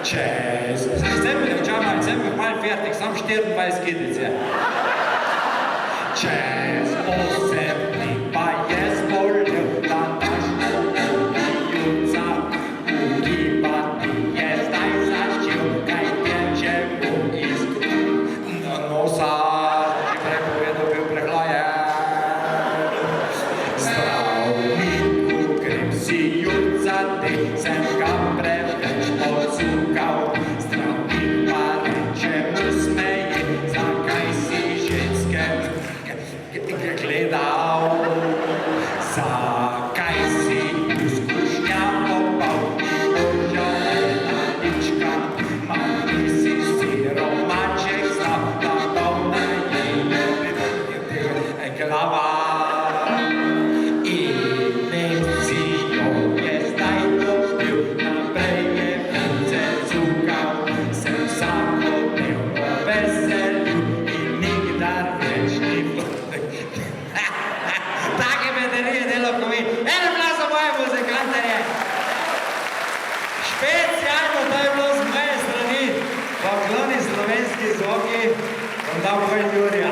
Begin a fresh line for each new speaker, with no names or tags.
Čez. Zdaj mi malo fertik, sam 24 kitic je. Čez 8 dni pa je zbolel, da naš juca ugibati je zdaj začel, kaj teče mu iz nosa, že prej povedal, bil prehlajen. Zdravniku grem si jucati, sem ga preveč odsukal. Zdravnik pa reče mu smeji, zakaj si ženske gledal? Zakaj si izkušnja popal in božalena dička? Mami si siromaček znal, da polna je glava. In si jo je zdaj dobil, naprej je vince cukal. Se vsakodnevno veselil in nikdar več ni take bedarije delo, ko mi. Eno bila za moje muzikantarje. Specialno to je bilo z moje strani. Pokloni slovenski zvoki, vam dam Jurija.